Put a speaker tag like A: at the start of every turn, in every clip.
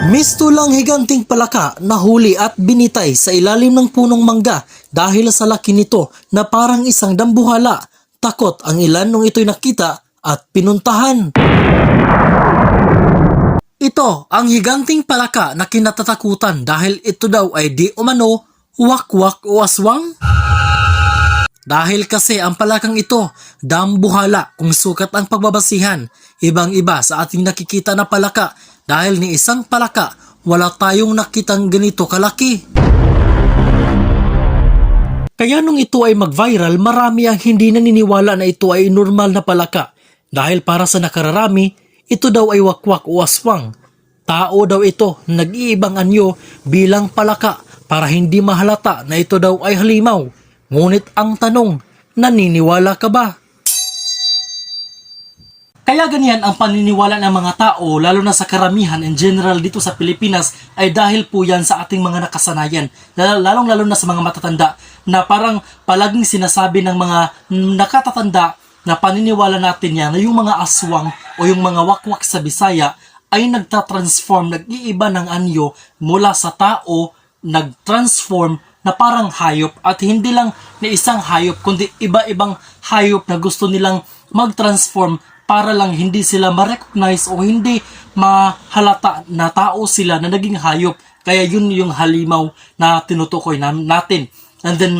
A: Mistulang higanting palaka nahuli at binitay sa ilalim ng punong mangga dahil sa laki nito na parang isang dambuhala. Takot ang ilan nung ito'y nakita at pinuntahan. Ito ang higanting palaka na kinatatakutan dahil ito daw ay di umano wakwak o aswang. Dahil kasi ang palakang ito, dambuhala kung sukat ang pagbabasihan. Ibang-iba sa ating nakikita na palaka dahil ni isang palaka, wala tayong nakitang ganito kalaki. Kaya nung ito ay mag-viral, marami ang hindi naniniwala na ito ay normal na palaka. Dahil para sa nakararami, ito daw ay wakwak o aswang. Tao daw ito, nag-iibang anyo bilang palaka para hindi mahalata na ito daw ay halimaw. Ngunit ang tanong, naniniwala ka ba? Kaya ganyan ang paniniwala ng mga tao, lalo na sa karamihan in general dito sa Pilipinas, ay dahil po yan sa ating mga nakasanayan. Lalong-lalo na sa mga matatanda, na parang palaging sinasabi ng mga nakatatanda na paniniwala natin yan na yung mga aswang o yung mga wakwak sa Bisaya ay nagtatransform, nag-iiba ng anyo mula sa tao, nagtransform na parang hayop, at hindi lang na isang hayop kundi iba-ibang hayop na gusto nilang mag-transform para lang hindi sila ma-recognize o hindi mahalata na tao sila na naging hayop. Kaya yun yung halimaw na tinutukoy natin. And then,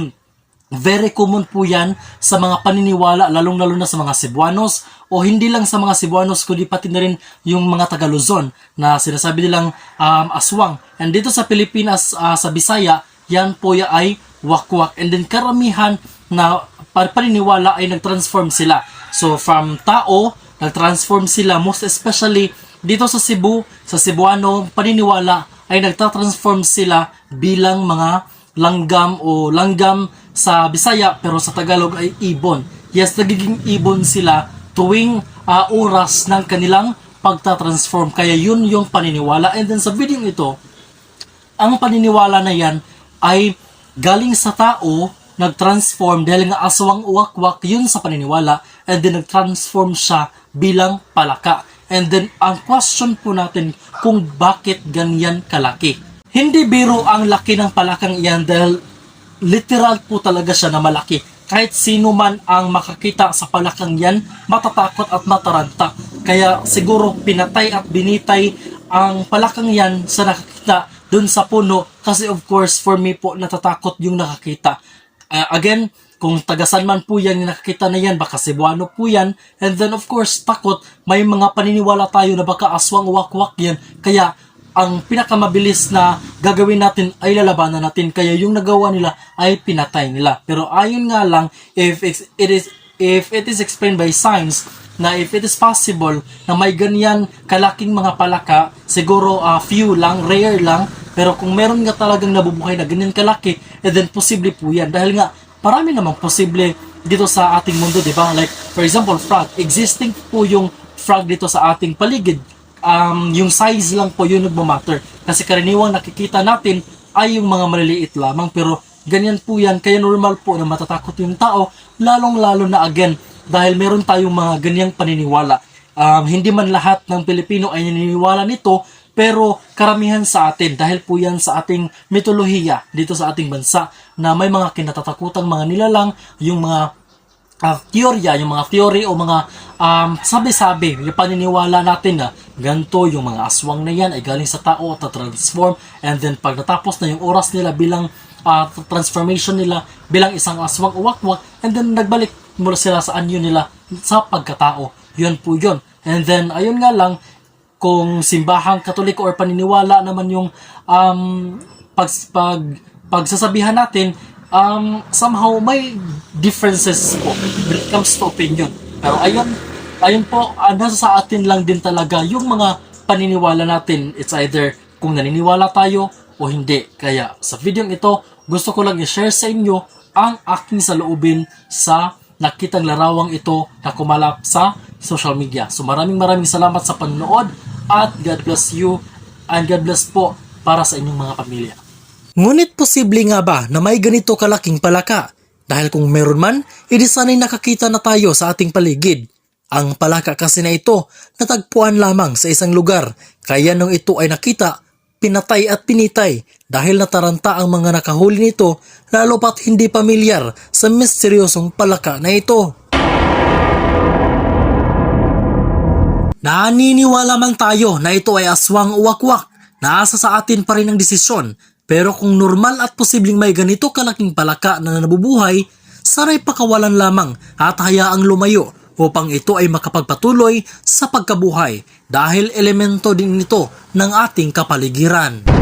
A: very common po yan sa mga paniniwala, lalong-lalo na sa mga Cebuanos, o hindi lang sa mga Cebuanos, kundi pati na rin yung mga taga Luzon na sinasabi nilang aswang. And dito sa Pilipinas, sa Bisaya, yan po ay wakwak. And then karamihan na paniniwala ay nag-transform sila. So from tao, nag-transform sila, most especially dito sa Cebu, sa Cebuano, paniniwala ay nagtatransform sila bilang mga langgam o langgam sa Bisaya, pero sa Tagalog ay ibon. Yes, nagiging ibon sila tuwing oras ng kanilang pagtatransform. Kaya yun yung paniniwala. And then sa video ito, ang paniniwala na yan ay galing sa tao, nag-transform dahil nga aswang uwakwak, yun sa paniniwala, and then nag-transform siya bilang palaka. And then ang question po natin kung bakit ganyan kalaki. Hindi biro ang laki ng palakang iyan dahil literal po talaga siya na malaki. Kahit sino man ang makakita sa palakang yan, matatakot at mataranta. Kaya siguro pinatay at binitay ang palakang yan sa nakakita dun sa puno, kasi of course for me po natatakot yung nakakita. Again, kung tagasan man po yan yung nakakita na yan, baka Cebuano po yan, and then of course takot, may mga paniniwala tayo na baka aswang wakwak yan, kaya ang pinakamabilis na gagawin natin ay lalabanan natin, kaya yung nagawa nila ay pinatay nila. Pero ayon nga lang, if it is explained by science, na if it is possible na may ganyan kalaking mga palaka, siguro few lang, rare lang, pero kung meron nga talagang nabubuhay na ganyan kalaki, then posible po yan. Dahil nga, marami namang posible dito sa ating mundo, di ba? Like, for example, frog. Existing po yung frog dito sa ating paligid. Yung size lang po yun nagmamatter. Kasi karaniwang nakikita natin ay yung mga maliliit lamang, pero ganyan po yan. Kaya normal po na matatakot yung tao, lalong-lalo na again, dahil meron tayong mga ganyang paniniwala. Hindi man lahat ng Pilipino ay naniniwala nito, pero karamihan sa atin, dahil po yan sa ating mitolohiya dito sa ating bansa, na may mga kinatatakutang mga nilalang, yung mga teorya, yung mga theory o mga sabi-sabi, yung paniniwala natin na ganito, yung mga aswang na yan ay galing sa tao at transform, and then pag natapos na yung oras nila bilang transformation nila bilang isang aswang o wakwak, and then nagbalik mula sila sa anyo nila sa pagkatao. Yun po yun. And then, ayun nga lang, kung simbahang Katoliko or paniniwala naman yung pagsasabihan natin, somehow may differences po when it comes to opinion. Pero ayun po, nasa sa atin lang din talaga yung mga paniniwala natin. It's either kung naniniwala tayo o hindi. Kaya sa video ito, gusto ko lang i-share sa inyo ang aking saloobin sa nakitang larawang ito na kumalap sa social media. So maraming salamat sa panonood, at God bless you and God bless po para sa inyong mga pamilya. Ngunit posible nga ba na may ganito kalaking palaka? Dahil kung meron man, edi sana'y nakakita na tayo sa ating paligid. Ang palaka kasi na ito natagpuan lamang sa isang lugar, kaya nung ito ay nakita, pinatay at pinitay dahil nataranta ang mga nakahuli nito lalo pat hindi pamilyar sa misteryosong palaka na ito. Naniniwala man tayo na ito ay aswang o wakwak, nasa sa atin pa rin ang desisyon. Pero kung normal at posibleng may ganito kalaking palaka na nabubuhay, saray pakawalan lamang at hayaang lumayo upang ito ay makapagpatuloy sa pagkabuhay dahil elemento din ito ng ating kapaligiran.